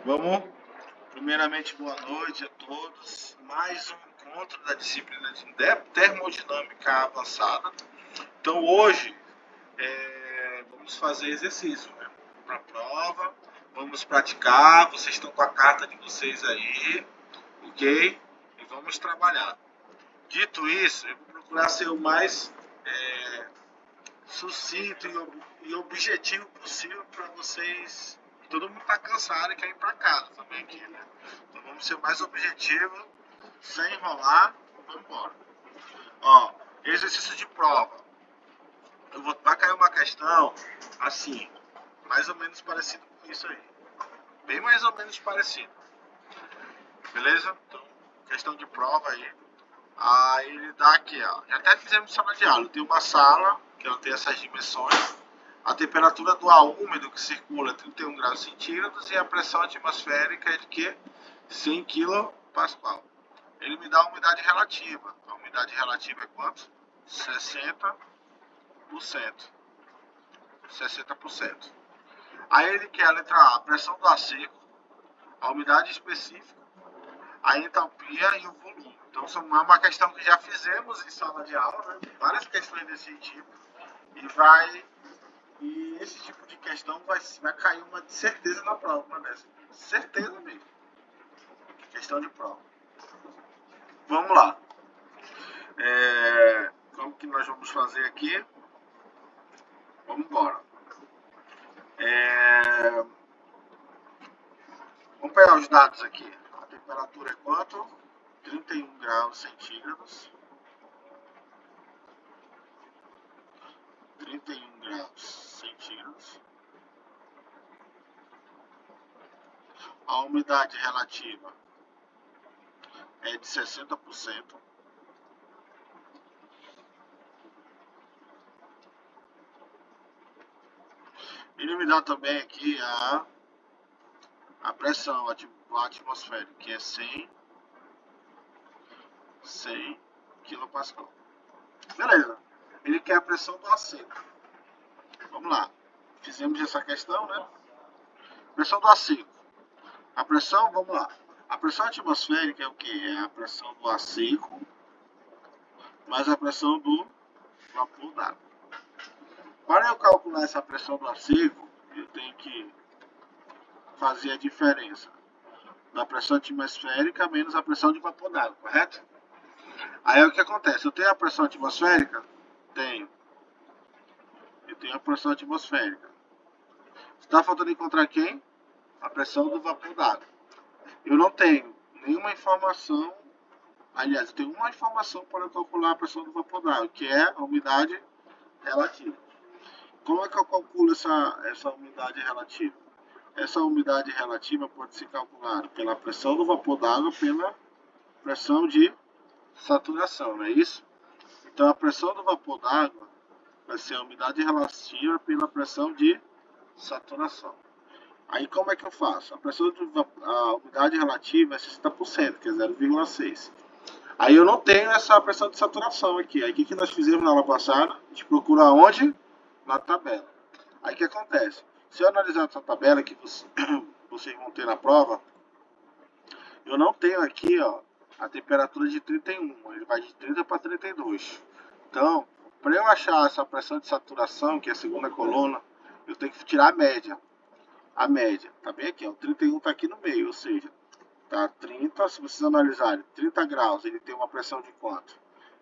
Vamos, primeiramente, boa noite a todos. Mais um encontro da disciplina de termodinâmica avançada. Então, hoje, vamos fazer exercício, né? Para a prova, vamos praticar. Vocês estão com a carta de vocês aí, ok? E vamos trabalhar. Dito isso, eu vou procurar ser o mais sucinto e objetivo possível para vocês. Todo mundo está cansado e quer ir para casa também aqui, né? Então vamos ser mais objetivo, sem enrolar, vamos embora. Ó, exercício de prova. Vai cair uma questão assim, mais ou menos parecido com isso aí. Bem mais ou menos parecido. Beleza? Então, questão de prova aí. Aí ele dá aqui, ó. Já até fizemos sala de aula. Tem uma sala que ela tem essas dimensões. A temperatura do ar úmido que circula é 31 graus centígrados e a pressão atmosférica é de que? 100 kPa. Ele me dá a umidade relativa. A umidade relativa é quanto? 60%. 60%. Aí ele quer a letra A, a pressão do ar seco, a umidade específica, a entalpia e o volume. Então, é uma questão que já fizemos em sala de aula, né? Várias questões desse tipo. E esse tipo de questão vai cair uma de certeza na prova, uma dessa. Certeza mesmo. Questão de prova. Vamos lá. Como que nós vamos fazer aqui? Vamos embora. Vamos pegar os dados aqui. A temperatura é quanto? 31 graus centígrados. 31 graus centígrados. A umidade relativa é de 60%. Ele me dá também aqui a pressão atmosférica, que é 100 kPa. Beleza. Ele quer a pressão do ar seco. Vamos lá. Fizemos essa questão, né? Pressão do ar seco. A pressão, vamos lá. A pressão atmosférica é o que? É a pressão do ar seco mais a pressão do vapor d'água. Para eu calcular essa pressão do ar seco, eu tenho que fazer a diferença da pressão atmosférica menos a pressão de vapor d'água, correto? Aí o que acontece? Eu tenho a pressão atmosférica? Tenho. Eu tenho a pressão atmosférica. Está faltando encontrar quem? A pressão do vapor d'água. Eu não tenho nenhuma informação. Aliás, eu tenho uma informação para calcular a pressão do vapor d'água, que é a umidade relativa. Como é que eu calculo essa umidade relativa? Essa umidade relativa pode ser calculada pela pressão do vapor d'água pela pressão de saturação, não é isso? Então a pressão do vapor d'água vai ser a umidade relativa pela pressão de saturação. Aí como é que eu faço? A umidade relativa é 60%, que é 0,6. Aí eu não tenho essa pressão de saturação aqui. Aí o que nós fizemos na aula passada? A gente procura onde? Na tabela. Aí o que acontece? Se eu analisar essa tabela que vocês vão ter na prova, eu não tenho aqui, ó, a temperatura de 31. Ele vai de 30 para 32. Então, para eu achar essa pressão de saturação, que é a segunda coluna, eu tenho que tirar a média. A média, tá bem aqui, ó, 31 está aqui no meio, ou seja, tá 30, se vocês analisarem, 30 graus, ele tem uma pressão de quanto?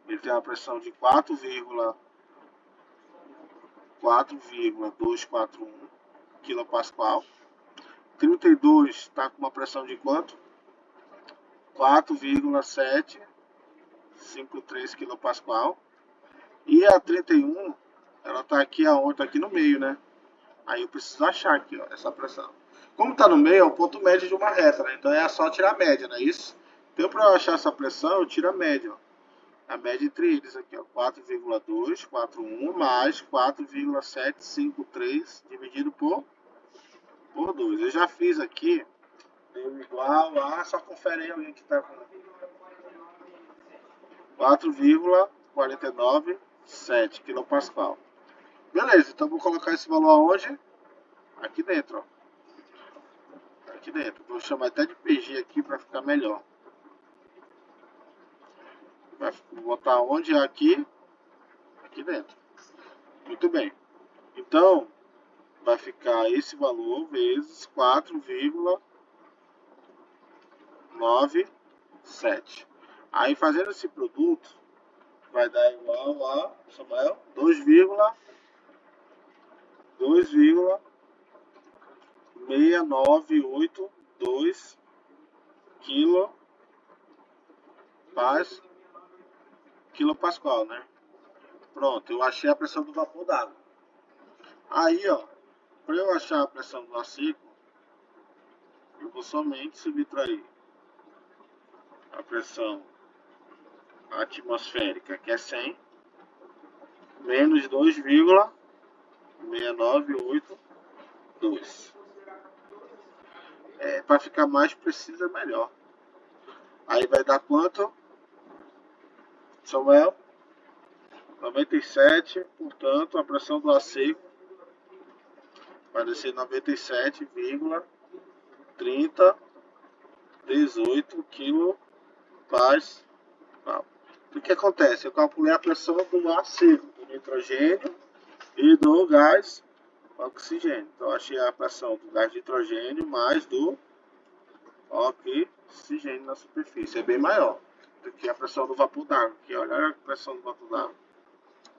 Ele tem uma pressão de 4,241 kPa. 32 está com uma pressão de quanto? 4,753 kPa. E a 31, ela está aqui aonde? Está aqui no meio, né? Aí eu preciso achar aqui, ó, essa pressão. Como está no meio, é o ponto médio de uma reta, né? Então é só tirar a média, não é isso? Então para eu achar essa pressão, eu tiro a média, ó. A média entre eles aqui, ó, 4,241 mais 4,753 dividido por 2. Eu já fiz aqui, deu igual a, só confere aí alguém que está com 4,497 kPa. Beleza, então vou colocar esse valor aonde? Aqui dentro, ó. aqui dentro. Vou chamar até de PG aqui para ficar melhor. Vou botar onde é aqui dentro. Muito bem. Então, vai ficar esse valor vezes 4,97. Aí, fazendo esse produto, vai dar igual a, Samuel, 2,6982 quilopascal, né? Pronto, eu achei a pressão do vapor d'água. Aí, ó, para eu achar a pressão do ar seco, eu vou somente subtrair a pressão atmosférica, que é 100, menos 2,6982. Para ficar mais preciso é melhor. Aí vai dar quanto, Samuel? 97, portanto, a pressão do ar seco vai descer 97,3018 kPa. O que acontece? Eu calculei a pressão do ar seco, do nitrogênio e do gás oxigênio. Então, achei a pressão do gás de nitrogênio mais do oxigênio na superfície. É bem maior do que a pressão do vapor d'água. Aqui, olha a pressão do vapor d'água.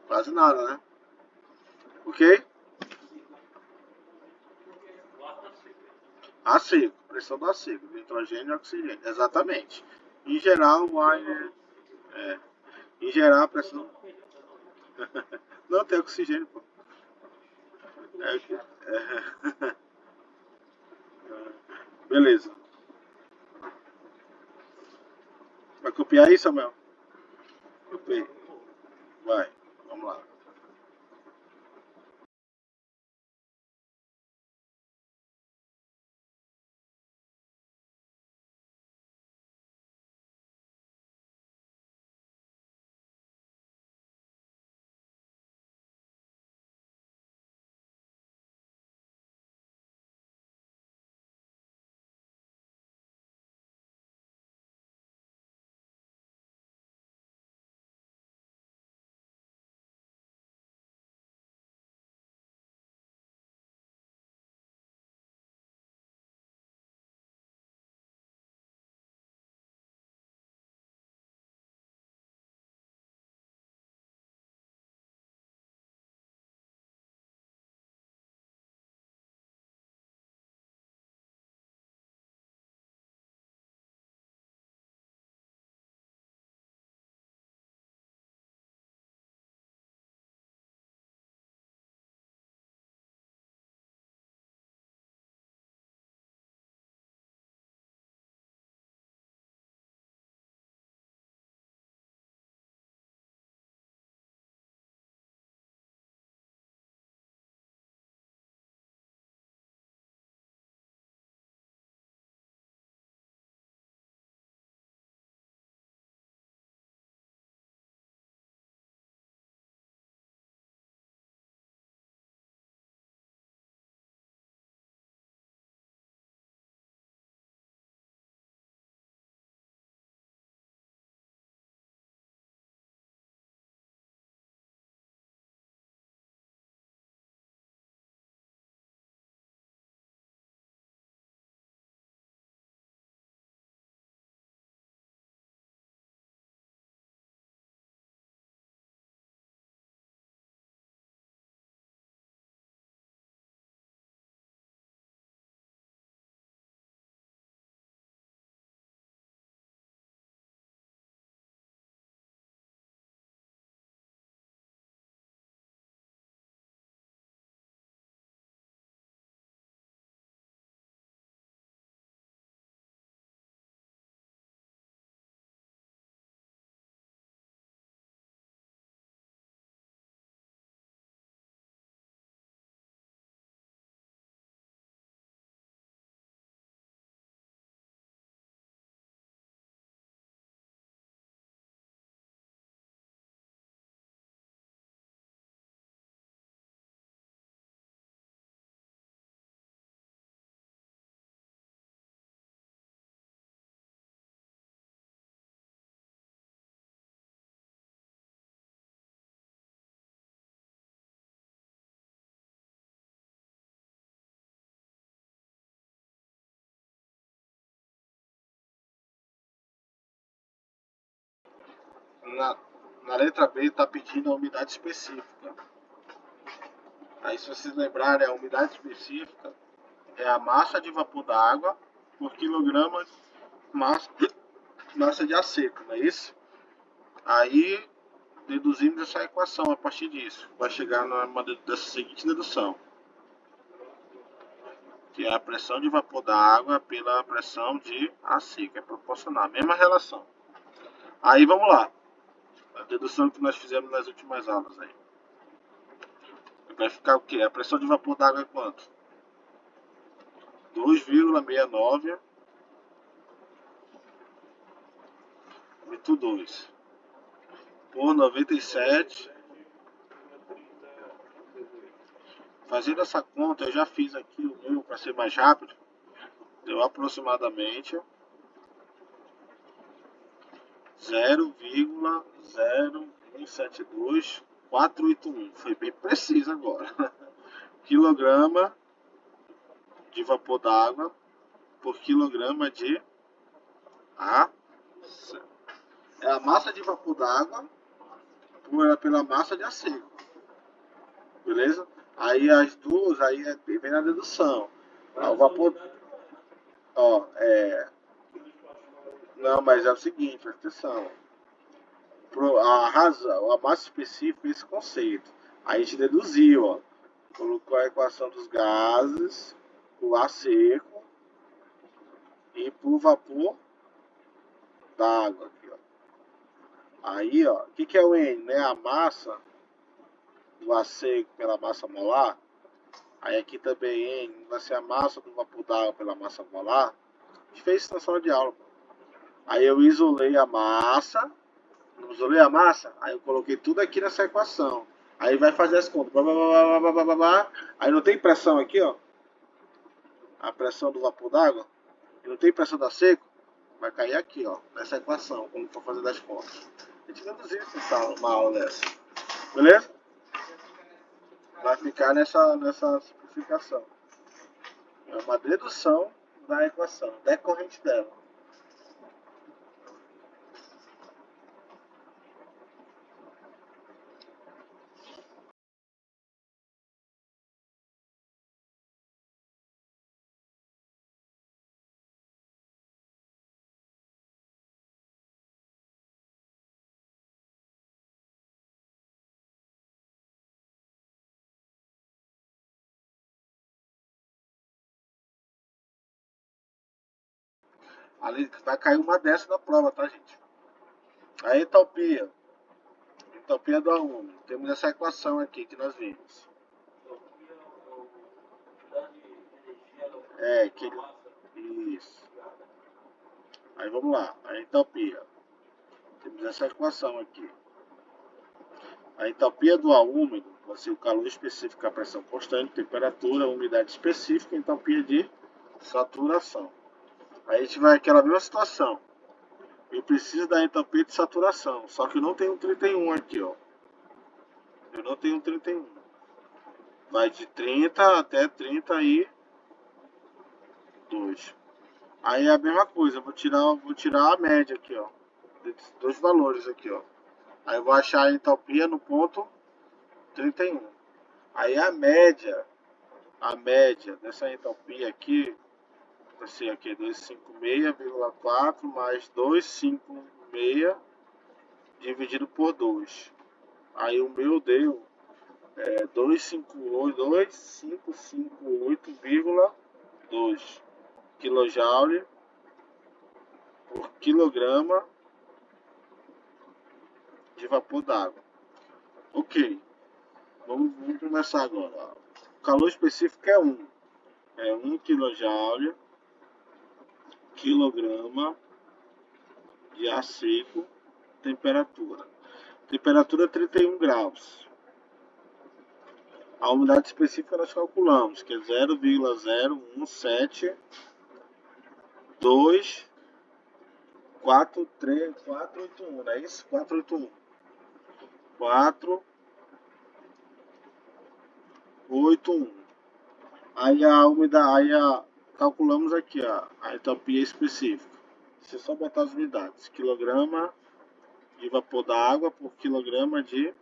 Quase nada, né? Ok? Ar seco, pressão do ar seco, nitrogênio e oxigênio. Exatamente. Em geral, o ar em geral, a pressão. Não tem oxigênio, pô. Beleza. Vai copiar aí, Samuel? Copiei. Vai. Vamos lá. na letra B está pedindo a umidade específica. Aí, se vocês lembrarem, a umidade específica é a massa de vapor d'água por quilograma massa de ar seco, não é isso? Aí deduzimos essa equação a partir disso. Vai chegar dessa seguinte dedução, que é a pressão de vapor da água pela pressão de ar seco, é proporcional, mesma relação. Aí vamos lá, a dedução que nós fizemos nas últimas aulas aí. Vai ficar o quê? A pressão de vapor da água é quanto? 2,69 2 por 97. Fazendo essa conta, eu já fiz aqui o meu para ser mais rápido. Deu aproximadamente 0,0172481. Foi bem preciso agora. Quilograma de vapor d'água por quilograma de ar. É a massa de vapor d'água pela massa de ar seco. Beleza? Aí as duas, aí vem na dedução. O vapor. Ó, não, mas é o seguinte, presta atenção. A razão, a massa específica, esse conceito. Aí a gente deduziu, ó. Colocou a equação dos gases, o ar seco e pro vapor da água aqui, ó. Aí, ó, o que é o N, né? A massa do ar seco pela massa molar. Aí aqui também N vai ser a massa do vapor d'água pela massa molar. A gente fez isso na sala de aula. Aí eu isolei a massa. Não isolei a massa? Aí eu coloquei tudo aqui nessa equação. Aí vai fazer as contas. Aí não tem pressão aqui, ó. A pressão do vapor d'água. E não tem pressão da seco. Vai cair aqui, ó. Nessa equação, quando for fazer das contas. A gente deduziu uma aula dessa. Beleza? Vai ficar nessa simplificação. É uma dedução da equação, decorrente dela. Ali vai cair uma dessa da prova, tá, gente? A entalpia. Entalpia do ar úmido. Temos essa equação aqui que nós vimos. Isso. Aí vamos lá. A entalpia. Temos essa equação aqui. A entalpia do ar úmido vai ser o calor específico, a pressão constante, temperatura, umidade específica, entalpia de saturação. Aí a gente vai àquela mesma situação. Eu preciso da entalpia de saturação, só que eu não tenho 31 aqui, ó. Eu não tenho 31. Vai de 30 até 32. Aí é a mesma coisa, vou tirar a média aqui, ó. Desses dois valores aqui, ó. Aí eu vou achar a entalpia no ponto 31. Aí a média dessa entalpia aqui vai ser aqui 256,4 mais 256 dividido por 2. Aí o meu deu 2.558,2 kJ por quilograma de vapor d'água. Ok, vamos começar agora. O calor específico é 1. É 1 kJ quilograma de ar seco, temperatura. Temperatura 31 graus. A umidade específica nós calculamos, que é 0,017243,481, não é isso? 481. 481. Aí a umidade, calculamos aqui a entalpia específica. Deixa eu só botar as unidades. Quilograma de vapor da água por quilograma de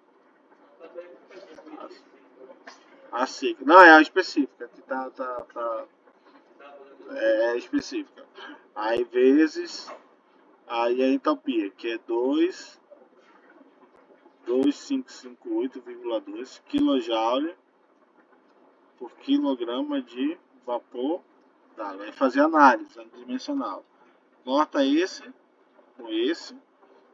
a seca. Não, é a específica, que é específica. Aí vezes, aí a entalpia, que é 2.2558,2 kJ por quilograma de vapor d'água. Aí fazer análise dimensional. Corta esse com esse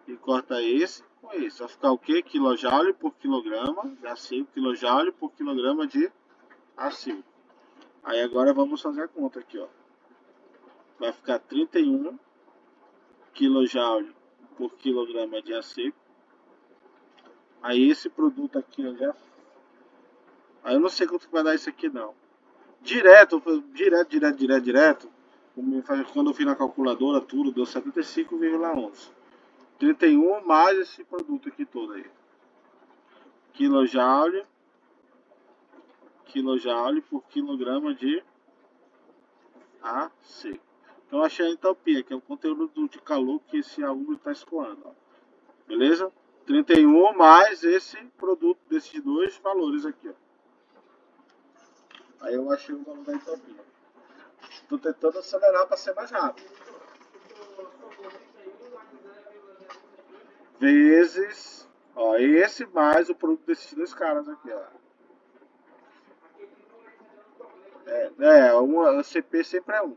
e corta esse com esse. Vai ficar o quê? Quilojoule por quilograma de acil, quilojoule por quilograma de acil. Aí agora vamos fazer a conta aqui, ó. Vai ficar 31 kJ por quilograma de acil. Aí esse produto aqui, ó, já... Aí eu não sei quanto vai dar isso aqui, não. Direto, quando eu fiz na calculadora, tudo, deu 75,11. 31 mais esse produto aqui todo aí. Quilojoule por quilograma de AC. Então achei a entalpia, que é o conteúdo de calor que esse aluno está escoando. Ó. Beleza? 31 mais esse produto desses dois valores aqui. Ó. Aí eu achei o valor da entalpia. Estou tentando acelerar para ser mais rápido. Vezes, ó, esse mais o produto desses dois caras aqui, ó. O CP sempre é 1.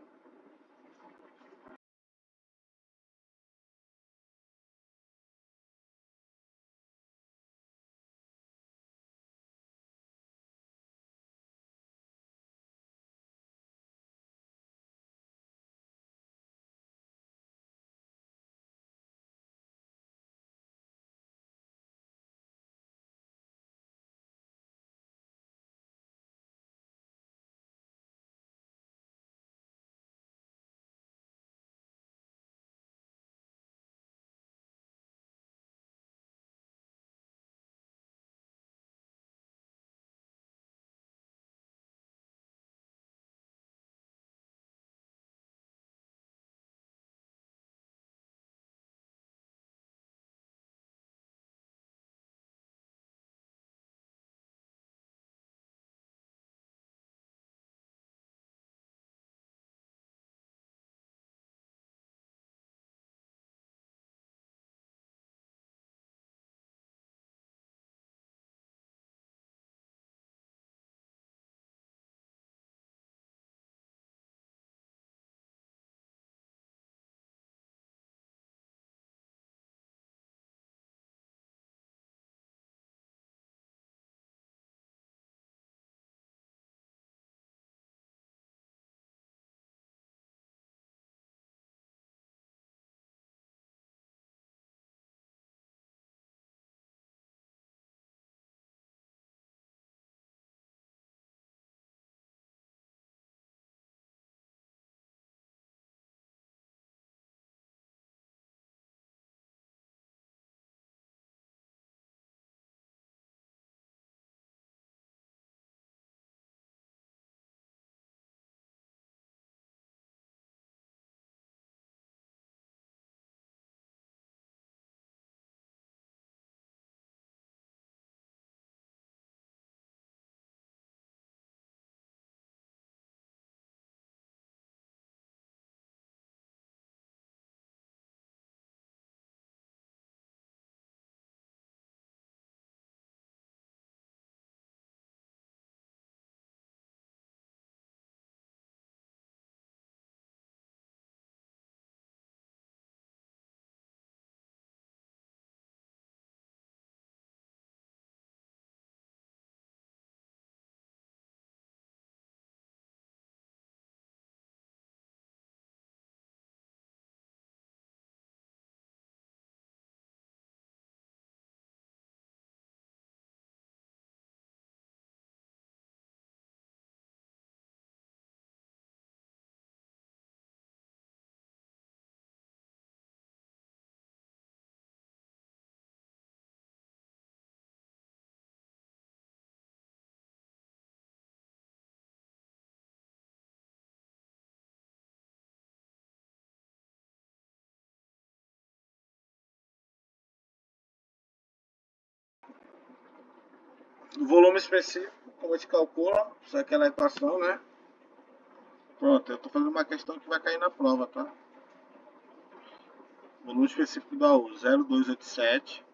O volume específico, como a gente calcula, isso é aquela equação, né? Pronto, eu tô fazendo uma questão que vai cair na prova, tá? Volume específico do AU, 0,287.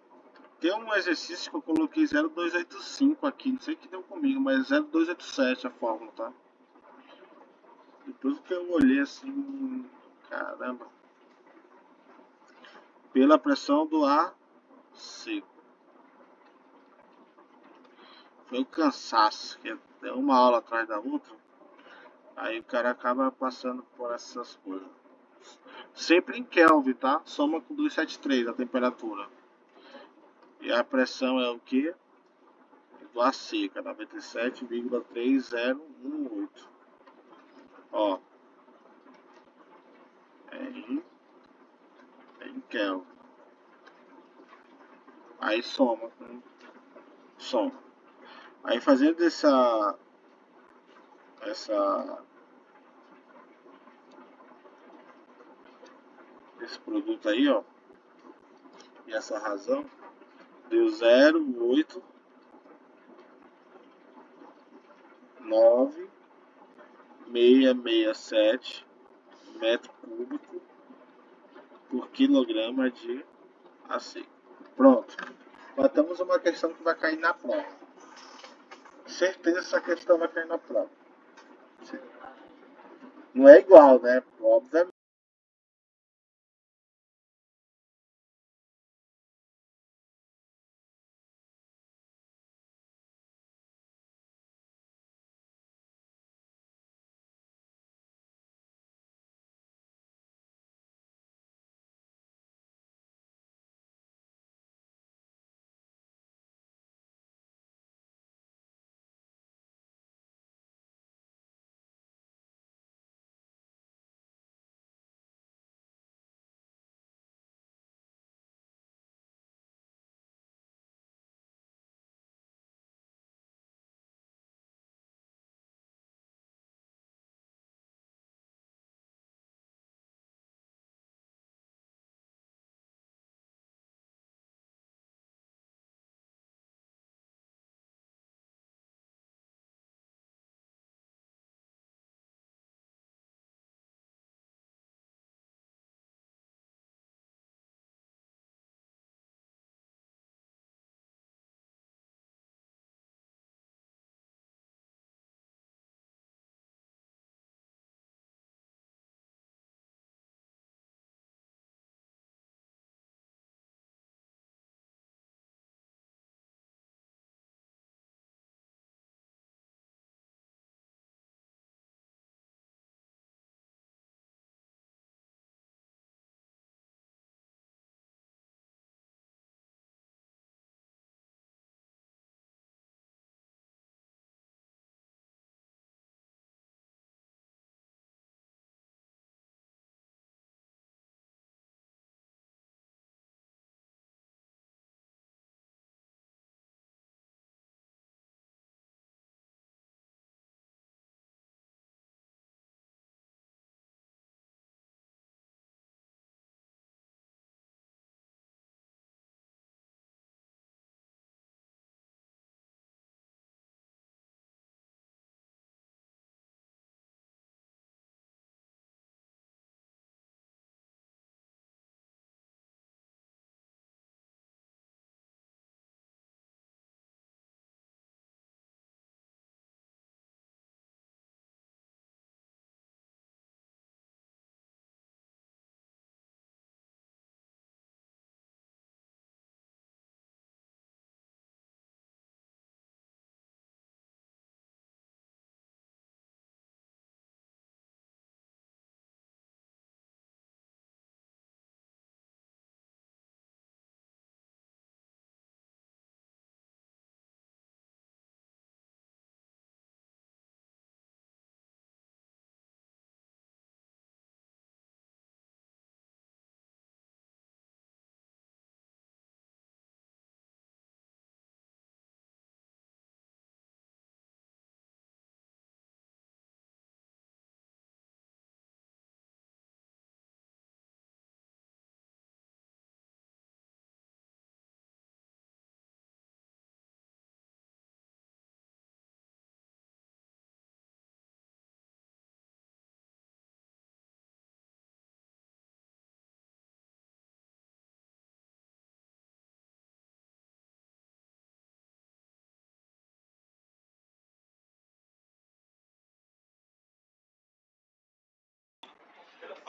Tem um exercício que eu coloquei 0,285 aqui, não sei o que deu comigo, mas 0,287 a fórmula, tá? Depois que eu olhei assim, caramba. Pela pressão do ar seco. Foi o cansaço, que é uma aula atrás da outra. Aí o cara acaba passando por essas coisas. Sempre em Kelvin, tá? Soma com 273 a temperatura. E a pressão é o que? Do ar seca, 97,3018. Ó, é em Kelvin. Aí soma, soma. Aí fazendo essa, esse produto aí, ó, e essa razão, deu 0,89667 metro cúbico por quilograma de AC. Pronto. Matamos uma questão que vai cair na prova. Certeza essa questão vai cair na prova. Não é igual, né? Obviamente.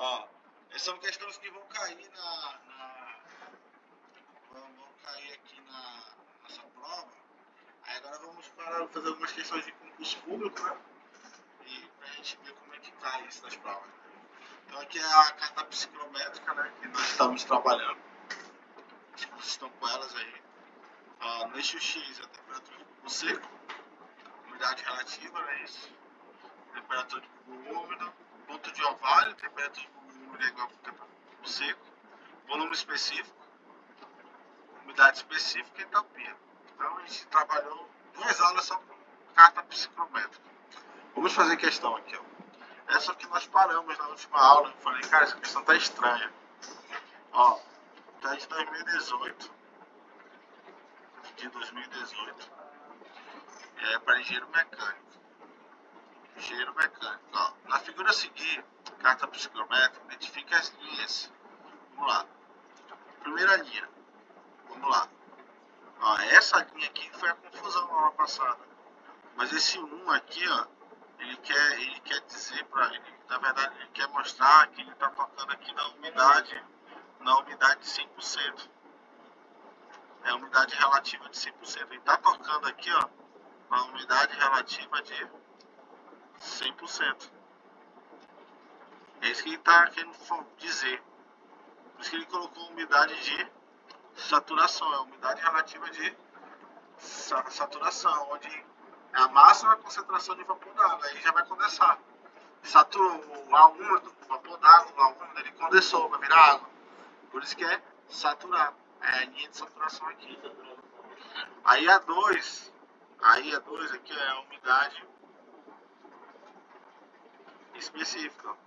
Ó, essas são questões que vão cair vão cair aqui nessa prova. Aí agora vamos parar fazer algumas questões de concurso público, né? E pra gente ver como é que cai isso nas provas. Então aqui é a carta psicométrica, né? Que nós estamos trabalhando. Vocês estão com elas aí. Ó, no eixo X é a temperatura de bubo seco, umidade relativa, né? Isso. Temperatura de bubo úmido, ponto de orvalho, temperatura de bubo úmido é igual a temperatura de bubo seco, volume específico, umidade específica e entalpia. Então a gente trabalhou 2 aulas só com carta psicométrica. Vamos fazer questão aqui, ó. Essa que nós paramos na última aula, eu falei, cara, essa questão tá estranha. Ó, tá de 2018. De 2018. É para engenheiro mecânico. Engenheiro mecânico. Ó, na figura a seguir, carta psicométrica, identifica as linhas. Vamos lá. Primeira linha. Vamos lá. Ó, essa linha aqui foi a confusão na aula passada. Mas esse 1 aqui, ó, ele quer dizer para ele, na verdade, ele quer mostrar que ele está tocando aqui na umidade de 100%. É a umidade relativa de 100%. Ele está tocando aqui, ó, na umidade relativa de 100%. É isso que ele está querendo dizer. Por isso que ele colocou umidade de saturação. É a umidade relativa de saturação, onde a máxima concentração de vapor d'água. Aí já vai condensar. Saturou o A1, o vapor d'água, o A1, ele condensou, vai virar água. Por isso que é saturar. É a linha de saturação aqui. Aí a 2 aqui é a umidade específica.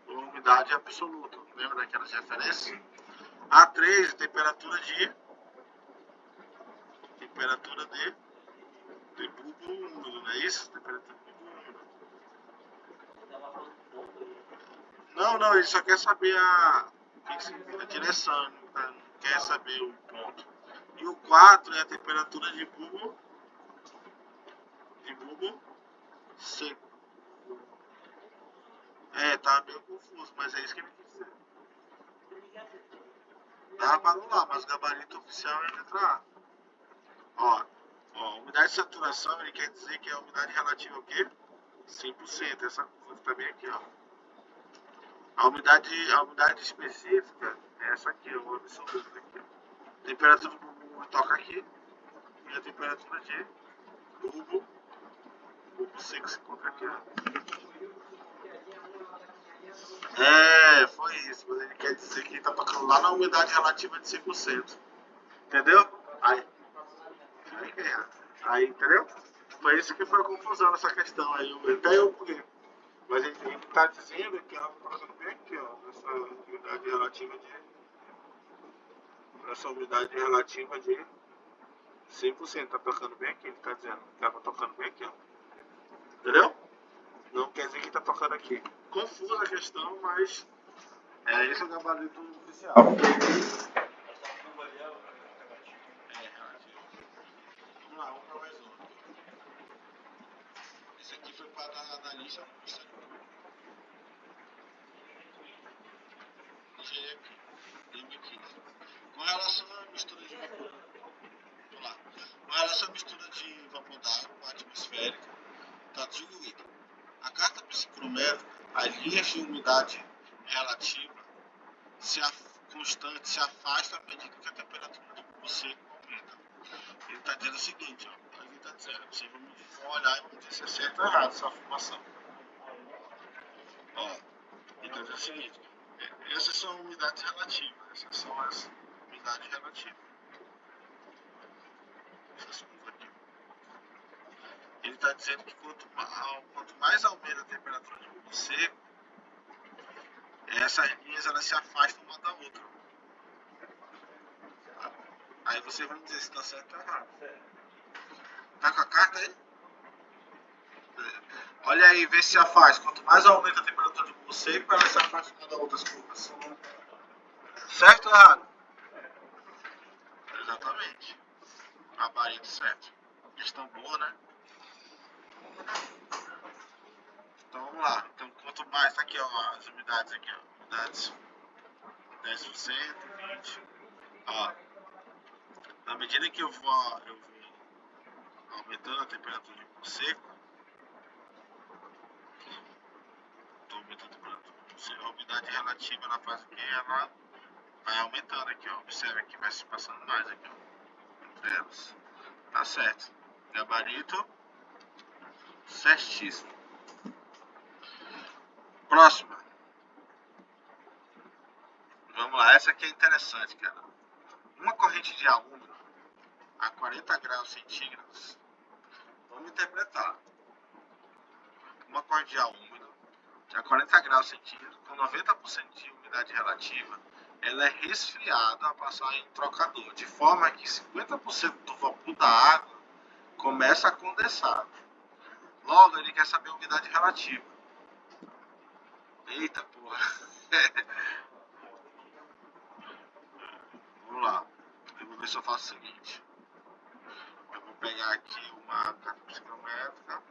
Ou umidade absoluta. Lembra daquelas referências? A 3 é temperatura de bulbo úmido, não é isso? Temperatura de bulbo úmido. Não, ele só quer saber a direção, tá? Não quer saber o ponto. E o 4 é a temperatura de bulbo seco. É, tá meio confuso, mas é isso que ele quis dizer. Dá para anular, mas o gabarito oficial é a letra A. Ó, umidade de saturação, ele quer dizer que é a umidade relativa ao quê? 100%. Essa curva tá bem aqui, ó. A umidade específica é essa aqui, ó, o absoluto aqui, ó. Temperatura do bulbo toca aqui. E a temperatura de bulbo seco se coloca aqui, ó. É, foi isso. Mas ele quer dizer que ele tá tocando lá na umidade relativa de 100%. Entendeu? Aí, entendeu? Foi isso que foi a confusão nessa questão aí. Até eu buguei. Mas ele está dizendo que ela está fazendo bem aqui, ó. Essa umidade relativa de 100%. Tá tocando bem aqui, ele está dizendo. Que ela tá tocando bem aqui, ó. Entendeu? Não quer dizer que está tocando aqui. Confusa a questão, mas esse é o gabarito oficial. Vamos lá, vamos para mais um. Esse aqui foi para a lista com relação à mistura de vapor. Vamos lá. Com relação à mistura de vapor d'água com a atmosférica, está diluída. A carta psicométrica, as linhas de umidade relativa constante se afasta à medida que a temperatura do bulbo seco aumenta. Ele está dizendo o seguinte, ó. Ele está dizendo, vocês vão olhar e vão dizer se é certo ou errado essa afirmação. Ó, ele está dizendo o seguinte, essas são umidades relativas, essas são as umidades relativas. Essas curvas aqui. Ele está dizendo que quanto mais aumenta a temperatura do bulbo seco, essas linhas elas se afastam uma da outra. Aí vocês vão dizer se está certo ou errado. Tá com a carta aí? Olha aí, vê se se afasta. Quanto mais aumenta a temperatura do bulbo seco, ela se afasta uma da outra as curvas. Certo ou errado? Exatamente. Gabarito certo. Questão boa, né? Então vamos lá. Então quanto mais, tá aqui ó, as umidades aqui ó. umidades. 10%, 20%. Ó, na medida que eu vou aumentando a temperatura de bubo seco, estou aumentando a temperatura de bubo seco, a umidade relativa ela faz o que? Ela vai aumentando aqui, ó. Observe que vai se passando mais aqui, ó. Entre elas. Tá certo. Gabarito certíssimo. Próxima. Vamos lá, essa aqui é interessante, cara. Uma corrente de ar úmido a 40 graus centígrados. Vamos interpretar. Uma corrente de ar úmido a 40 graus centígrados com 90% de umidade relativa, ela é resfriada a passar em um trocador, de forma que 50% do vapor da água começa a condensar. Logo, ele quer saber a umidade relativa. Eita porra. Vamos lá. Eu vou ver se eu faço o seguinte. Eu vou pegar aqui uma carta psicométrica.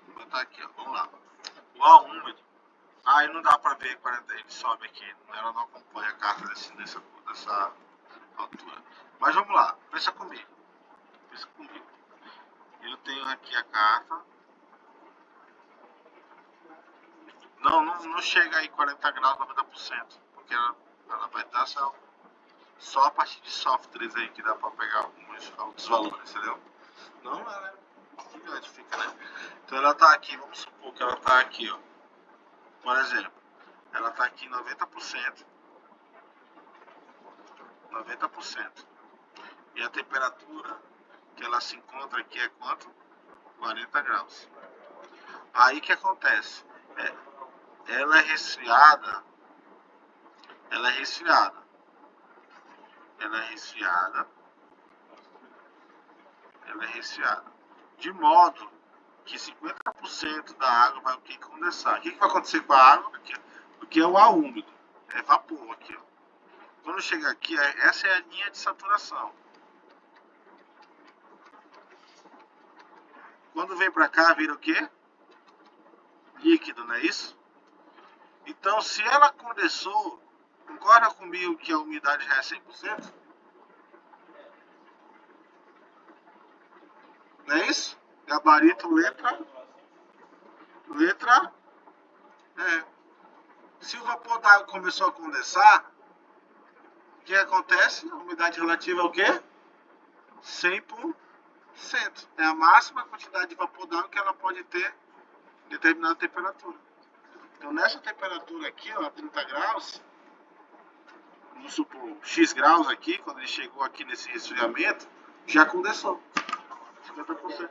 Vou botar aqui, ó. Vamos lá. O ar úmido. Aí não dá pra ver 40, ele sobe aqui. Ela não acompanha a carta dessa altura. Mas vamos lá. Pensa comigo. Pensa comigo. Eu tenho aqui a carta. Não chega aí 40 graus, 90%. Porque ela vai dar só a partir de softwares aí que dá pra pegar alguns valores, entendeu? Não, ela é gigante, fica, né? Então ela tá aqui, vamos supor que ela tá aqui, ó. Por exemplo, ela tá aqui 90%. 90%. E a temperatura que ela se encontra aqui é quanto? 40 graus. Aí que acontece? Ela é resfriada. Ela é resfriada. Ela é resfriada. Ela é resfriada. De modo que 50% da água vai condensar. O que vai acontecer com a água? Porque é o ar úmido. É vapor aqui, ó. Quando chega aqui, essa é a linha de saturação. Quando vem para cá, vira o quê? Líquido, não é isso? Então, se ela condensou, concorda comigo que a umidade já é 100%? Não é isso? Gabarito, letra é. Se o vapor d'água começou a condensar, o que acontece? A umidade relativa é o quê? 100%. É a máxima quantidade de vapor d'água que ela pode ter em determinada temperatura. Então, nessa temperatura aqui, ó, 30 graus, vamos supor, X graus aqui, quando ele chegou aqui nesse resfriamento, já condensou. 50%.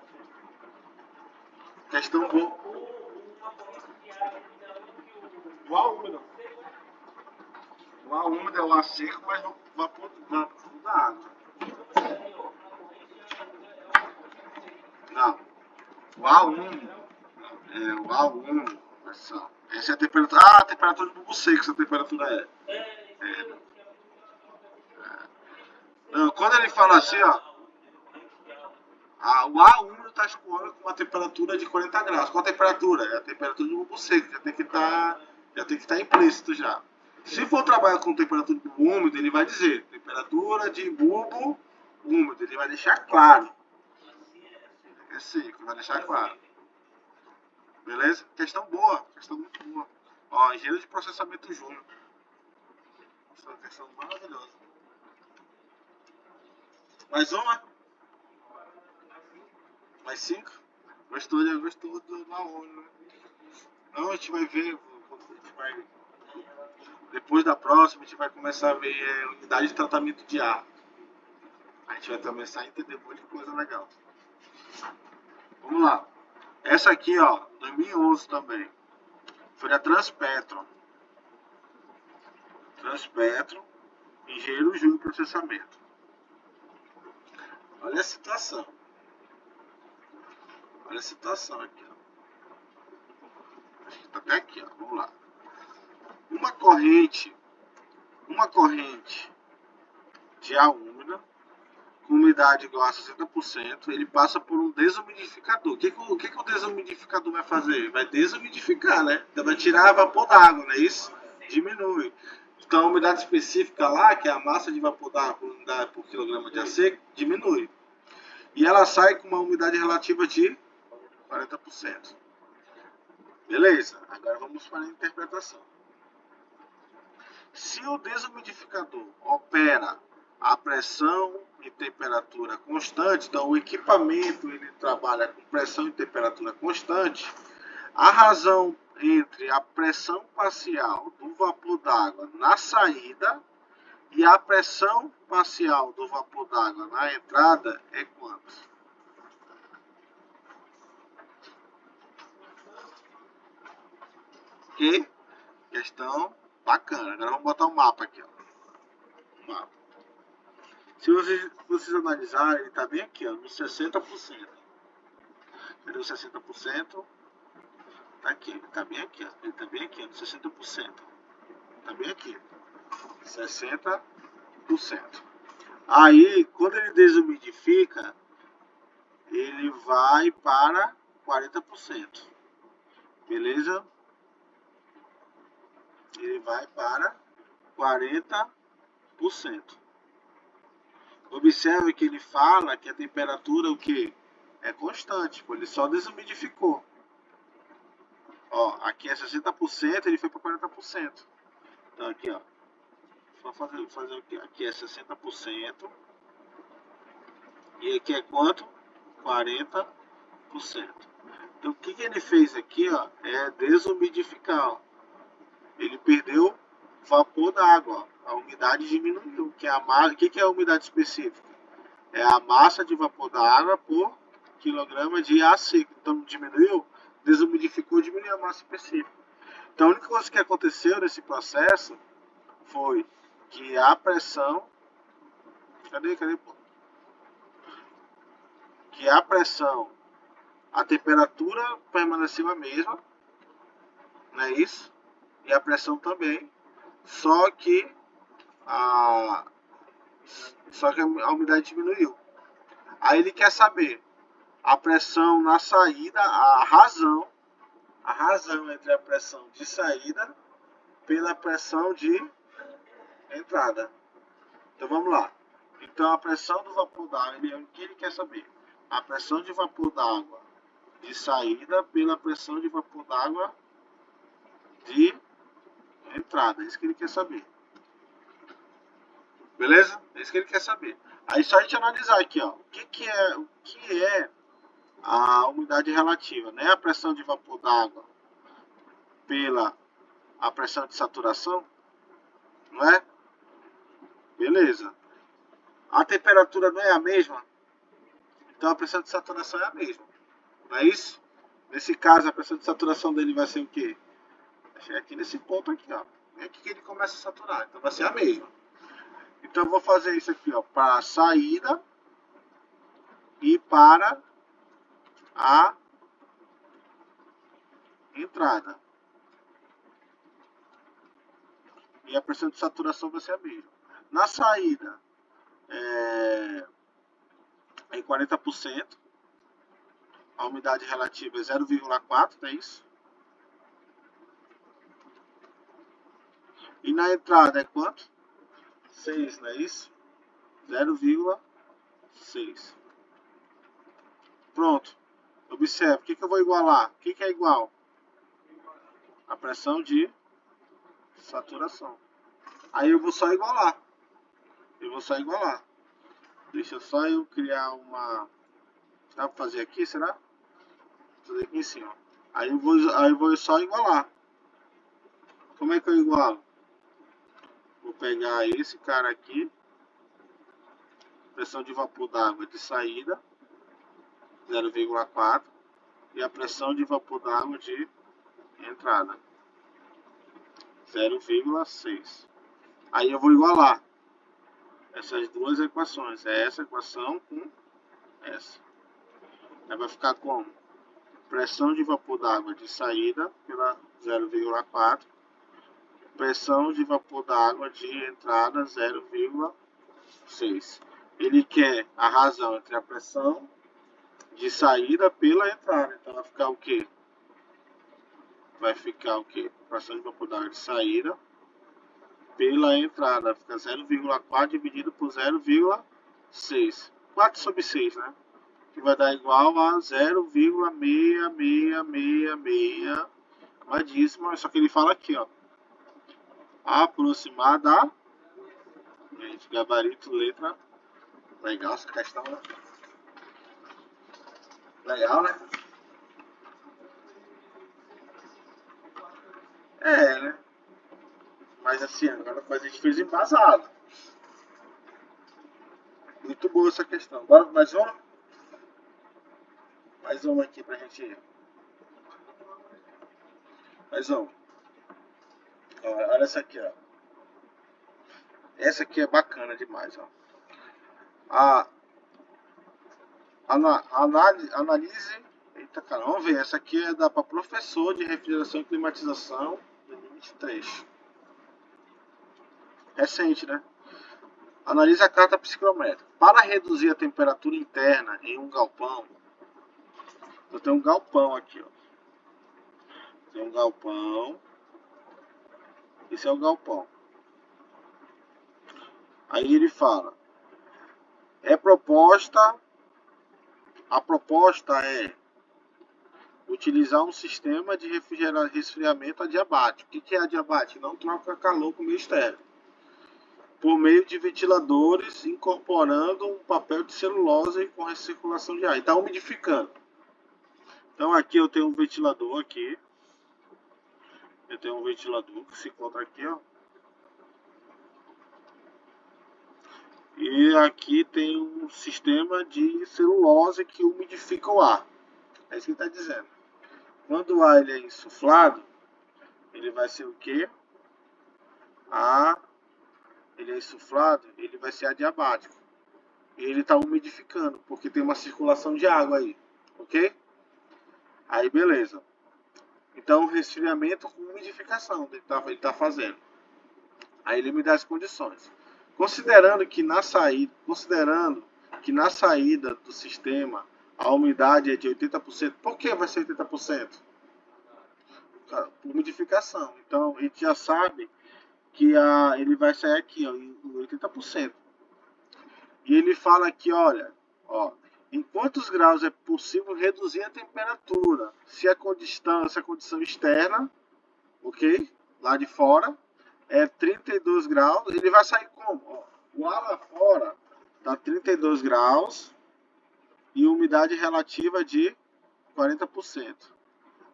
Questão boa. O ar úmido. O ar úmido é o ar seco, mas no vapor da água. Não. O ar úmido. O ar úmido. Essa é a temperatura. Ah, a temperatura do bubo seco, essa temperatura é. Não, quando ele fala assim, ó. O ar úmido está escoando com uma temperatura de 40 graus. Qual a temperatura? É a temperatura do bubo seco. Já tem que estar implícito já. Se for trabalhar com temperatura do úmido, ele vai dizer temperatura de bulbo úmido. Ele vai deixar claro. É seco, vai deixar claro. Beleza? Questão boa, questão muito boa. Ó, engenheiro de processamento júnior. Essa é uma questão maravilhosa. Mais uma? Mais 5? Gostou do aluno, né? Não, a gente vai ver. Depois da próxima, a gente vai começar a ver unidade de tratamento de ar. A gente vai começar a entender um monte de coisa legal. Vamos lá. Essa aqui, ó, 2011 também. Foi da Transpetro. Transpetro, engenheiro júnior processamento. Olha a situação. Olha a situação aqui, ó. Acho que tá até aqui, ó. Vamos lá. Uma corrente de ar úmida com umidade igual a 60%, ele passa por um desumidificador. O que o desumidificador vai fazer? Vai desumidificar, né? Então vai tirar vapor d'água, não é isso? Diminui. Então a umidade específica lá, que é a massa de vapor d'água por quilograma de ar seco, diminui. E ela sai com uma umidade relativa de 40%. Beleza? Agora vamos para a interpretação. Se o desumidificador opera a pressão e temperatura constante, então o equipamento ele trabalha com pressão e temperatura constante, a razão entre a pressão parcial do vapor d'água na saída e a pressão parcial do vapor d'água na entrada é quanto? Ok? Questão bacana. Agora vamos botar um mapa aqui. Ó. Um mapa. Se vocês analisarem, ele está bem aqui, ó, no 60%. Cadê o 60%? Tá aqui, ele está bem aqui, ó. Ele está bem aqui, ó, no 60%. Está bem aqui. 60%. Aí, quando ele desumidifica, ele vai para 40%. Beleza? Ele vai para 40%. Observe que ele fala que a temperatura o que? É constante, ele só desumidificou. Ó, aqui é 60%, ele foi para 40%. Então aqui, ó, só fazer o que? Aqui é 60% e aqui é quanto? 40%. Então o que ele fez aqui, ó, é desumidificar. Ó. Ele perdeu vapor da água, a umidade diminuiu. Que é o que é a umidade específica? É a massa de vapor da água por quilograma de ar seco. Então diminuiu, desumidificou, diminuiu a massa específica. Então a única coisa que aconteceu nesse processo foi que a pressão. Cadê? Que a pressão, a temperatura permaneceu a mesma, não é isso? E a pressão também. Só que a umidade diminuiu. Aí ele quer saber a pressão na saída, a razão entre a pressão de saída pela pressão de entrada. Então vamos lá. Então a pressão do vapor d'água, o que ele quer saber? A pressão de vapor d'água de saída pela pressão de vapor d'água de entrada. É isso que ele quer saber. Beleza? É isso que ele quer saber. Aí só a gente analisar aqui, ó. O que é a umidade relativa, né? A pressão de vapor d'água pela a pressão de saturação, não é? Beleza. A temperatura não é a mesma, então a pressão de saturação é a mesma, não é isso? Nesse caso, a pressão de saturação dele vai ser o quê? Vai ser aqui nesse ponto aqui, ó. É aqui que ele começa a saturar, então vai ser a mesma. Então eu vou fazer isso aqui, ó, para a saída e para a entrada. E a pressão de saturação vai ser a mesma. Na saída, em 40%, a umidade relativa é 0,4, não é isso? E na entrada é quanto? 6, não é isso? 0,6. Pronto. Observe, o que eu vou igualar? O que é igual? A pressão de saturação. Aí eu vou só igualar. Deixa só eu criar uma... Dá pra fazer aqui, será? Vou fazer aqui em cima. Aí eu vou só igualar. Como é que eu igualo? Vou pegar esse cara aqui. Pressão de vapor d'água de saída. 0,4. E a pressão de vapor d'água de entrada. 0,6. Aí eu vou igualar essas duas equações. É essa equação com essa. Aí vai ficar como? Pressão de vapor d'água de saída pela 0,4. Pressão de vapor d'água de entrada 0,6. ele quer a razão entre a pressão de saída pela entrada. Então vai ficar o quê? Vai ficar o quê? Pressão de vapor d'água de saída pela entrada. Fica 0,4 dividido por 0,6. 4 sobre 6, né? Que vai dar igual a 0,6666. Amadíssimo, só que ele fala aqui, ó. Aproximada. Gente, gabarito, letra. Legal essa questão, né? Legal, né? É, né? Mas assim, agora a gente fez embasado. Muito boa essa questão. Bora mais uma? Mais uma aqui pra gente ir. Mais uma. Ó, olha essa aqui, ó. Essa aqui é bacana demais, ó. A analise. Eita, cara, vamos ver. Essa aqui é da para professor de refrigeração e climatização 2023. Recente, né? Analise a carta psicométrica. Para reduzir a temperatura interna em um galpão, eu tenho um galpão aqui, ó. Tem um galpão. Esse é o galpão. Aí ele fala: a proposta é utilizar um sistema de resfriamento adiabático. O que é adiabático? Não troca calor com meio estéreo. Por meio de ventiladores, incorporando um papel de celulose com recirculação de ar. E está umidificando. Então aqui eu tenho um ventilador aqui. Eu tenho um ventilador que se encontra aqui, ó. E aqui tem um sistema de celulose que umidifica o ar. É isso que ele está dizendo. Quando o ar ele é insuflado, ele vai ser o quê? Ele é insuflado, ele vai ser adiabático. E ele está umidificando, porque tem uma circulação de água aí. Ok? Aí beleza. Então resfriamento com umidificação ele tá fazendo. Aí ele me dá as condições. Considerando que na saída do sistema a umidade é de 80%, por que vai ser 80%? Por umidificação. Então a gente já sabe que ele vai sair aqui, ó, em 80%. E ele fala aqui, olha, ó, em quantos graus é possível reduzir a temperatura? Se a condição externa, ok? Lá de fora, é 32 graus, ele vai sair como? Ó, o ar lá fora está 32 graus e umidade relativa de 40%.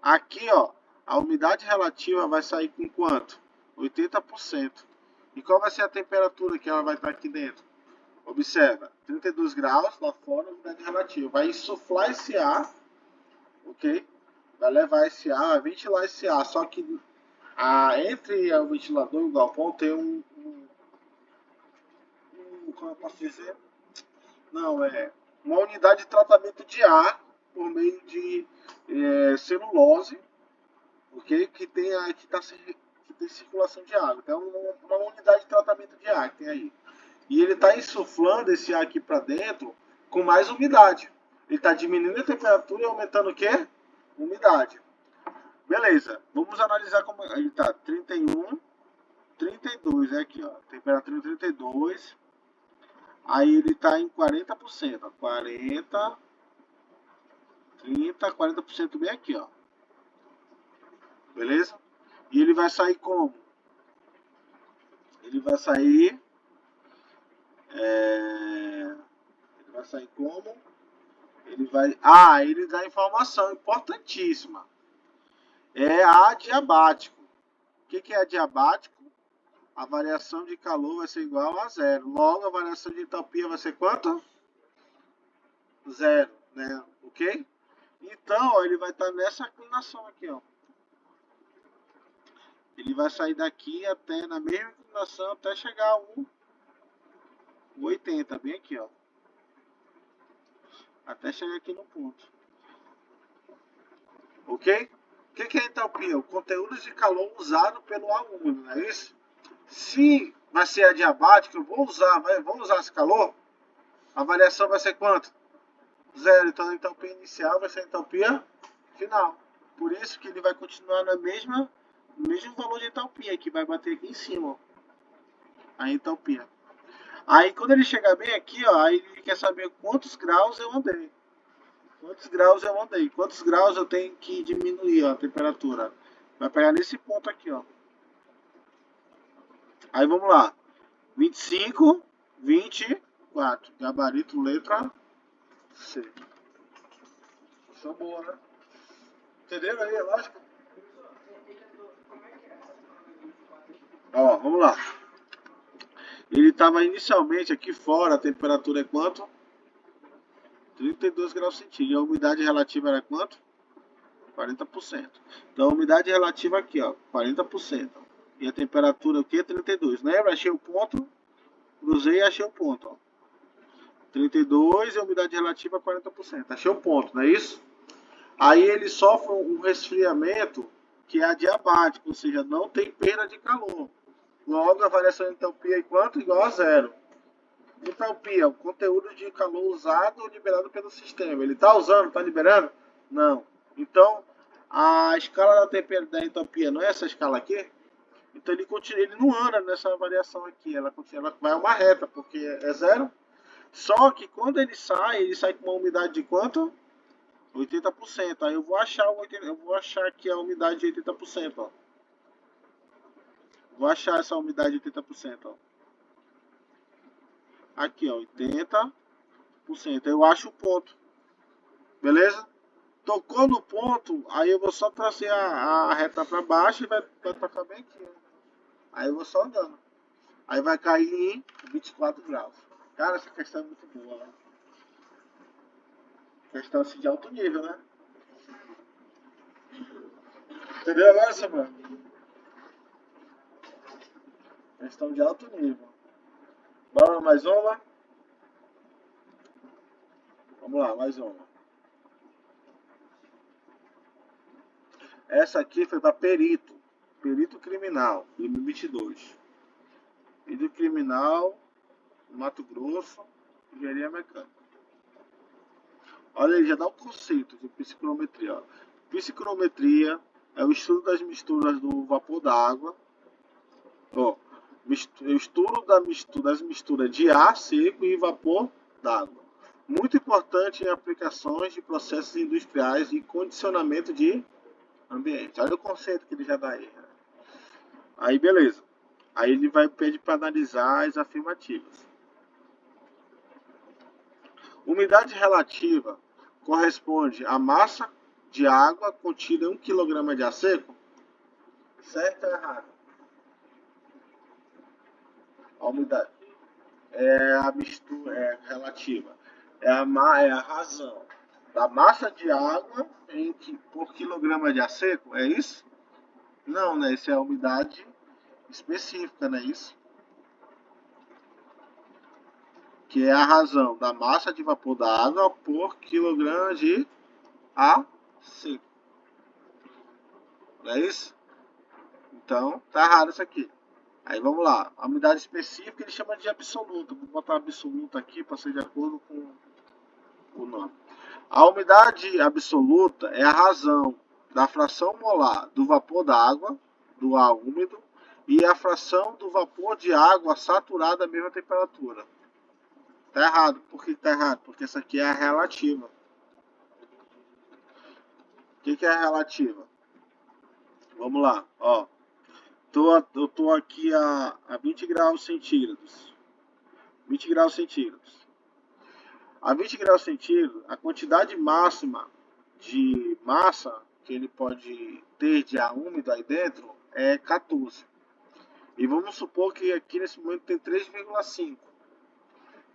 Aqui, ó, a umidade relativa vai sair com quanto? 80%. E qual vai ser a temperatura que ela vai estar aqui dentro? Observa, 32 graus lá fora, umidade relativa. Vai insuflar esse ar, ok? Vai levar esse ar, vai ventilar esse ar. Só que entre o ventilador e o galpão tem como eu posso dizer? Não, é uma unidade de tratamento de ar por meio de celulose, ok? Que tem circulação de água. Então, uma unidade de tratamento de ar que tem aí. E ele está insuflando esse ar aqui para dentro com mais umidade. Ele está diminuindo a temperatura e aumentando o quê? Umidade. Beleza, vamos analisar como ele está. 31, 32, é aqui, ó. Temperatura 32. Aí ele está em 40%. Ó. 40, 30, 40% bem aqui, ó. Beleza? E ele vai sair como? Ele vai sair... ele vai sair como? Ele dá informação importantíssima. É adiabático. O que é adiabático? A variação de calor vai ser igual a zero. Logo, a variação de entalpia vai ser quanto? Zero, né? Ok? Então, ó, ele vai estar nessa inclinação aqui, ó. Ele vai sair daqui até na mesma inclinação até chegar a 1,80, bem aqui, ó. Até chegar aqui no ponto. Ok? O que é entalpia? O conteúdo de calor usado pelo ar úmido, não é isso? Se vai ser adiabático, eu vou usar esse calor? A variação vai ser quanto? 0. Então a entropia inicial vai ser a entropia final. Por isso que ele vai continuar no mesmo valor de entropia, que vai bater aqui em cima, ó, a entropia. Aí quando ele chegar bem aqui, ó, aí ele quer saber quantos graus eu andei. Quantos graus eu andei. Quantos graus eu tenho que diminuir, ó, a temperatura. Vai pegar nesse ponto aqui, ó. Aí vamos lá. 25, 24. Gabarito, letra C. Isso é boa, né? Entenderam aí a lógica? Ó, vamos lá. Ele estava inicialmente aqui fora, a temperatura é quanto? 32 graus centígrados. E a umidade relativa era quanto? 40%. Então a umidade relativa aqui, ó, 40%. E a temperatura o quê? 32. Lembra? Achei o ponto, cruzei e achei o ponto, ó. 32 e a umidade relativa 40%. Achei o ponto, não é isso? Aí ele sofre um resfriamento que é adiabático, ou seja, não tem perda de calor. Logo, a variação de entropia é quanto? Igual a 0. Entropia, o conteúdo de calor usado ou liberado pelo sistema. Ele está usando, está liberando? Não. Então, a escala da entropia não é essa escala aqui? Então ele não anda nessa variação aqui, ela vai uma reta, porque é 0. Só que quando ele sai com uma umidade de quanto? 80%. Aí eu vou achar aqui a umidade de 80%, ó. Vou achar essa umidade de 80%, ó. Aqui, ó, 80%. Eu acho o ponto. Beleza? Tocou no ponto, aí eu vou só trazer a reta para baixo e vai tocar bem aqui, ó. Aí eu vou só andando. Aí vai cair em 24 graus. Cara, essa questão é muito boa, né? Questão assim de alto nível, né? Entendeu agora, Samuel? Questão de alto nível. Bora mais uma? Vamos lá, mais uma. Essa aqui foi para perito. Perito criminal, 2022. Perito criminal, Mato Grosso, engenharia mecânica. Olha aí, já dá um conceito de psicometria. Psicometria é o estudo das misturas do vapor d'água. O estudo das misturas de ar seco e vapor d'água. Muito importante em aplicações de processos industriais e condicionamento de ambiente. Olha o conceito que ele já dá aí. Aí beleza. Aí ele vai pedir para analisar as afirmativas. Umidade relativa corresponde à massa de água contida em 1 kg de ar seco? Certo ou errado? A umidade é a mistura relativa. É a razão da massa de água por quilograma de ar seco? É isso? Não, né? Isso é a umidade específica, não é isso? Que é a razão da massa de vapor da água por quilograma de ar seco. Não é isso? Então, tá errado isso aqui. Aí vamos lá. A umidade específica ele chama de absoluta. Vou botar absoluta aqui para ser de acordo com o nome. A umidade absoluta é a razão da fração molar do vapor d'água, do ar úmido, e a fração do vapor de água saturada à mesma temperatura. Tá errado. Por que tá errado? Porque essa aqui é a relativa. O que é a relativa? Vamos lá, ó. Eu tô aqui a 20 graus centígrados. 20 graus centígrados. A 20 graus centígrados, a quantidade máxima de massa que ele pode ter de ar úmido aí dentro é 14. E vamos supor que aqui nesse momento tem 3,5.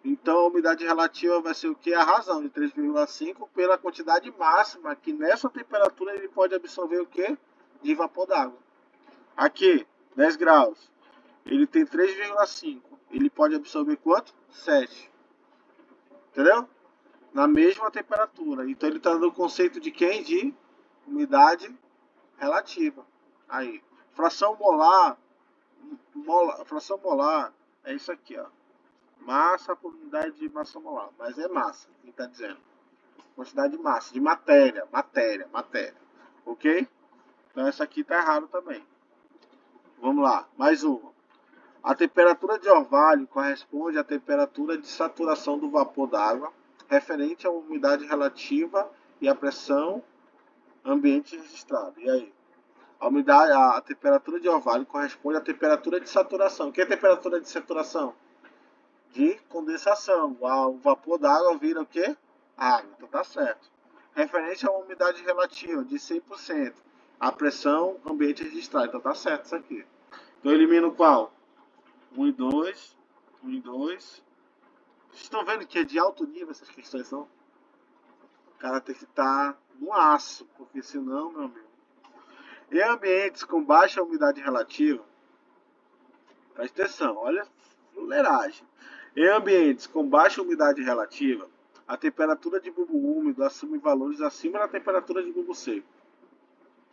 Então a umidade relativa vai ser o que? A razão de 3,5 pela quantidade máxima que nessa temperatura ele pode absorver o que? De vapor d'água. Aqui, 10 graus. Ele tem 3,5. Ele pode absorver quanto? 7. Entendeu? Na mesma temperatura. Então ele está dando o conceito de quem? De umidade relativa. Aí, fração molar é isso aqui, ó. Massa por unidade de massa molar. Mas é massa, quem está dizendo? Quantidade de massa, de matéria. Ok? Então essa aqui está errado também. Vamos lá, mais uma. A temperatura de orvalho corresponde à temperatura de saturação do vapor d'água, referente à umidade relativa e à pressão ambiente registrada. E aí? A temperatura de orvalho corresponde à temperatura de saturação. O que é a temperatura de saturação? De condensação. O vapor d'água vira o quê? Água. Então tá certo. Referente à umidade relativa de 100%. A pressão ambiente registrada. Então tá certo isso aqui. Então eu elimino qual? 1 e 2. 1 e 2. Vocês estão vendo que é de alto nível essas questões, não? O cara tem que estar no aço, porque senão, meu amigo. Em ambientes com baixa umidade relativa, presta atenção, olha a fuleiragem. Em ambientes com baixa umidade relativa, a temperatura de bulbo úmido assume valores acima da temperatura de bulbo seco.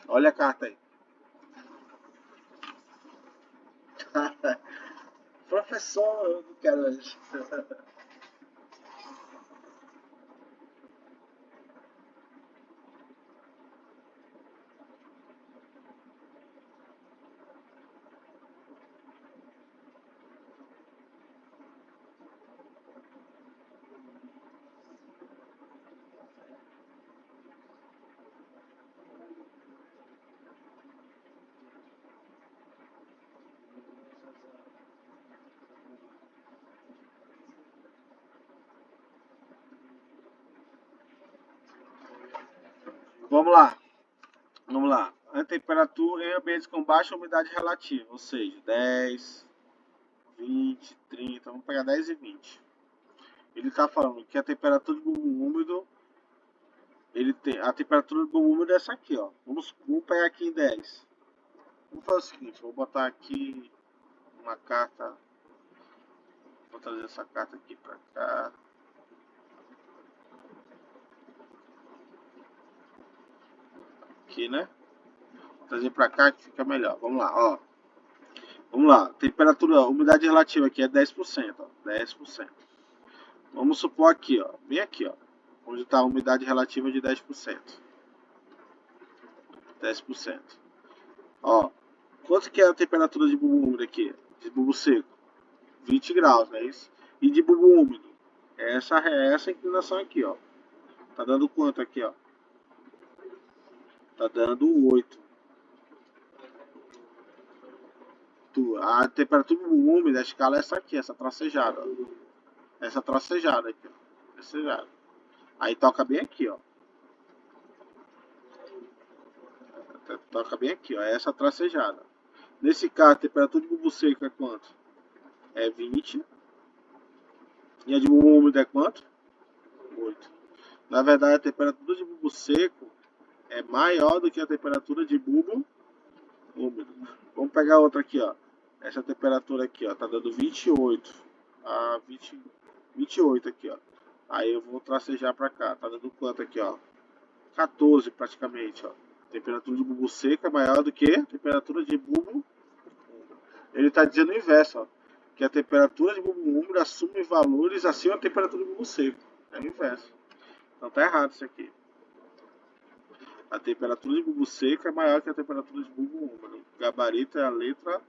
Olha a carta aí. Professor, eu não quero isso. Vamos lá. Vamos lá. A temperatura em ambientes com baixa umidade relativa, ou seja, 10, 20, 30, vamos pegar 10 e 20. Ele está falando que a temperatura do bulbo úmido, ele tem a temperatura do bulbo úmido é essa aqui, ó. Vamos pegar aqui em 10. Vamos fazer o seguinte, vou botar aqui uma carta, vou trazer essa carta aqui para cá. Aqui, né? Vou trazer para cá que fica melhor. Vamos lá, ó. Vamos lá. Temperatura, umidade relativa aqui é 10%, ó. 10%. Vamos supor aqui, ó. Bem aqui, ó. Onde está a umidade relativa de 10%. 10%. Ó. Quanto que é a temperatura de bulbo úmido aqui? De bulbo seco? 20 graus, não é isso? E de bulbo úmido? Essa inclinação aqui, ó. Tá dando quanto aqui, ó? Tá dando 8. A temperatura do bulbo úmido, a escala é essa aqui, essa tracejada, ó. Essa tracejada aqui, ó. Tracejada. Aí toca bem aqui, ó. Toca bem aqui, ó. Essa tracejada. Nesse caso, a temperatura de bulbo seco é quanto? É 20. E a de bulbo úmido é quanto? 8. Na verdade, a temperatura de bulbo seco é maior do que a temperatura de bulbo úmido. Vamos pegar outra aqui, ó. Essa temperatura aqui, ó, tá dando 28 a 28 aqui, ó. Aí eu vou tracejar para cá, tá dando quanto aqui, ó? 14 praticamente, ó. Temperatura de bulbo seco é maior do que a temperatura de bulbo. Ele está dizendo o inverso, ó, que a temperatura de bulbo úmido assume valores acima da temperatura de bulbo seco. É o inverso. Então tá errado isso aqui. A temperatura de bulbo seco é maior que a temperatura de bulbo úmido. O gabarito é a letra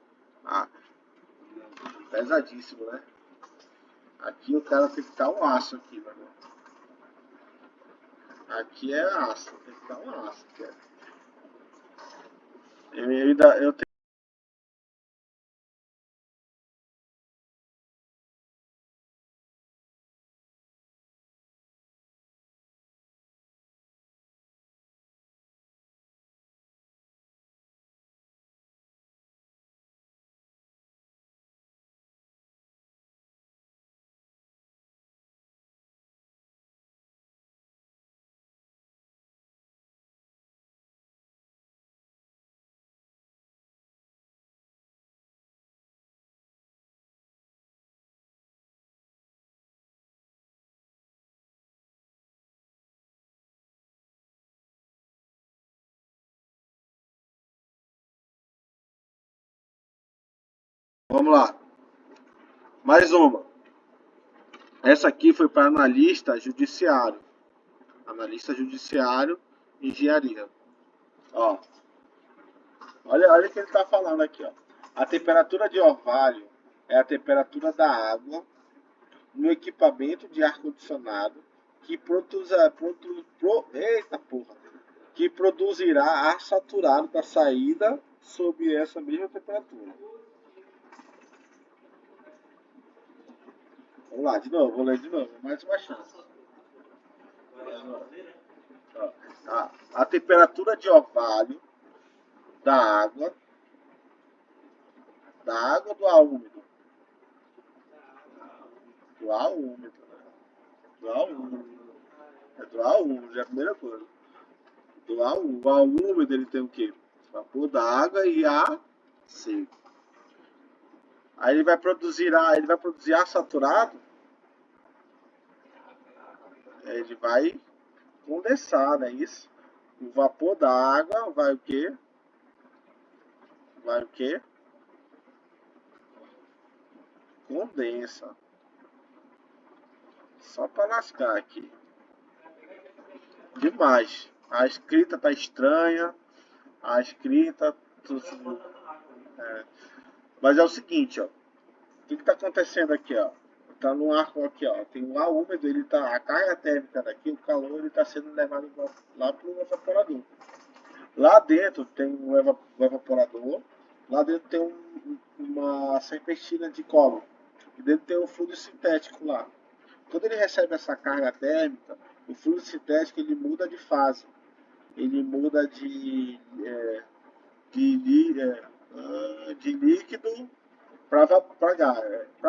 A. Pesadíssimo, né? Aqui o cara tem que dar um aço aqui, né? Aqui é aço, tem que dar um aço. Eu tenho... Vamos lá. Mais uma. Essa aqui foi para analista judiciário. Analista judiciário, engenharia. Ó, olha o que ele está falando aqui, ó. A temperatura de orvalho é a temperatura da água no equipamento de ar-condicionado que que produzirá ar saturado da saída sob essa mesma temperatura. Vamos lá, de novo, vou ler de novo, mais uma chance. A temperatura de orvalho da água do ar úmido. Do ar úmido, né? Do ar úmido. É do ar úmido, é a primeira coisa. Do ar úmido. O ar úmido ele tem o quê? Vapor da água e ar seco. Aí ele vai produzir ar saturado. Ele vai condensar, né? Isso. O vapor da água vai o quê? Vai o quê? Condensa. Só para lascar aqui. Demais. A escrita tá estranha. A escrita. Mas é o seguinte, ó. O que tá acontecendo aqui, ó? Tá no ar aqui, ó. Tem um ar úmido, ele tá. A carga térmica daqui, o calor, ele tá sendo levado lá pro evaporador. Lá dentro tem um evaporador. Lá dentro tem uma serpentina de cobre. E dentro tem um fluido sintético lá. Quando ele recebe essa carga térmica, o fluido sintético ele muda de fase. Ele muda de líquido para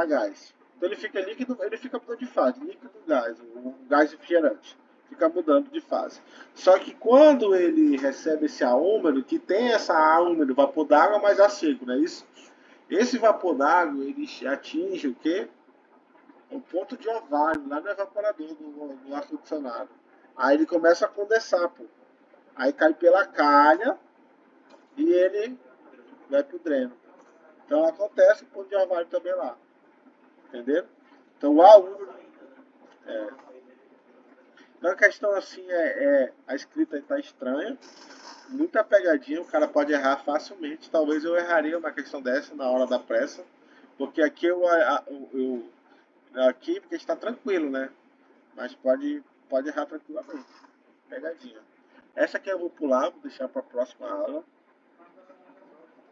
gás. Então ele fica líquido, ele fica mudando de fase, líquido gás, o gás refrigerante. Fica mudando de fase. Só que quando ele recebe esse ar úmido, que tem essa ar úmido, vapor d'água, mas ar seco, não é isso? Esse vapor d'água, ele atinge o quê? O ponto de orvalho, lá no evaporador do ar-condicionado. Aí ele começa a condensar, pô. Aí cai pela calha e ele vai pro dreno. Então acontece o ponto de orvalho também lá. Entendeu? Então o ar úmido. Então a questão assim a escrita está estranha, muita pegadinha, o cara pode errar facilmente. Talvez eu erraria uma questão dessa na hora da pressa, porque aqui aqui porque está tranquilo, né? Mas pode errar tranquilamente. Pegadinha. Essa aqui eu vou pular, vou deixar para a próxima aula.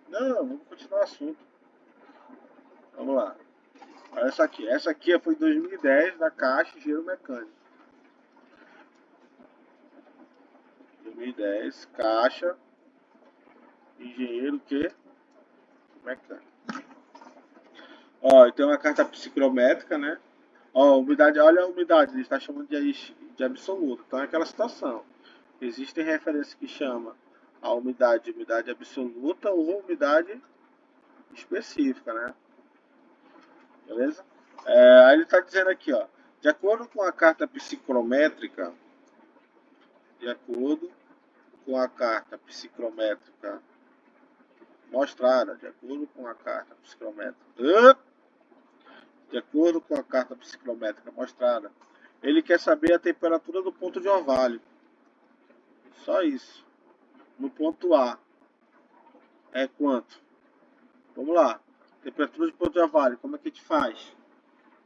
Não, vamos continuar o assunto. Vamos lá. Olha essa aqui. Essa aqui foi 2010 da Caixa Engenheiro Mecânico. 2010, Caixa Engenheiro que? Mecânico. Ó, tem uma carta psicométrica, né? Ó, umidade, olha a umidade, ele está chamando de absoluta. Então é aquela situação. Existem referências que chamam a umidade absoluta ou umidade específica, né? Beleza? Aí ele está dizendo aqui, ó. De acordo com a carta psicométrica, mostrada, de acordo com a carta psicométrica mostrada, ele quer saber a temperatura do ponto de orvalho. Só isso. No ponto A é quanto? Vamos lá. Temperatura de ponto de orvalho, como é que a gente faz?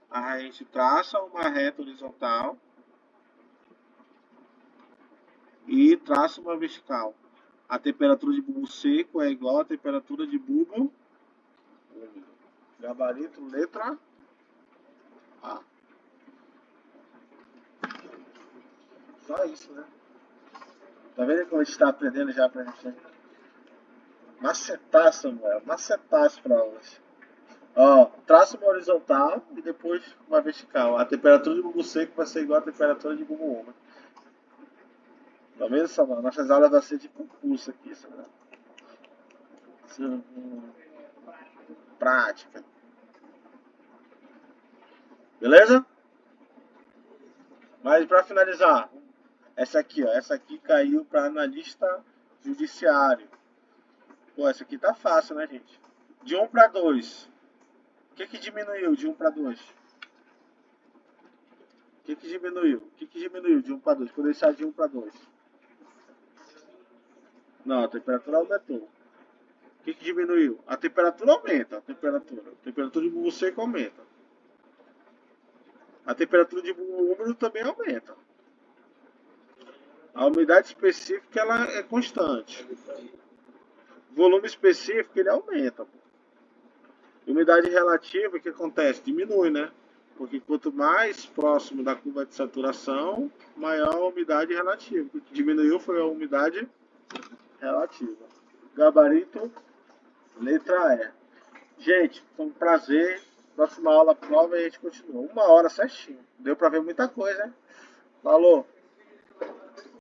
A gente traça uma reta horizontal e traça uma vertical. A temperatura de bulbo seco é igual à temperatura de bulbo úmido. Gabarito, letra A. Só isso, né? Tá vendo como a gente está aprendendo já pra gente macetar, Samuel? Macetar as provas. Ó, traça uma horizontal e depois uma vertical. A temperatura de bulbo seco vai ser igual à temperatura de bulbo úmido. Tá vendo, Samuel? Nossas aulas vão ser de concurso aqui, Samuel. Prática. Beleza? Mas para finalizar, essa aqui, ó, essa aqui caiu para analista judiciário. Pô, essa aqui tá fácil, né, gente? De 1 para 2. O que diminuiu de 1 para 2? que diminuiu? O que diminuiu de 1 para 2? Quando ele sai de 1 para 2? Não, a temperatura aumentou. O que diminuiu? A temperatura aumenta. A temperatura de bulbo seco aumenta. A temperatura de bulbo úmido também aumenta. A umidade específica ela é constante. O volume específico ele aumenta. Umidade relativa, o que acontece? Diminui, né? Porque quanto mais próximo da curva de saturação, maior a umidade relativa. O que diminuiu foi a umidade relativa. Gabarito, letra E. Gente, foi um prazer. Próxima aula, prova e a gente continua. 1 hora certinho. Deu pra ver muita coisa, hein? Falou!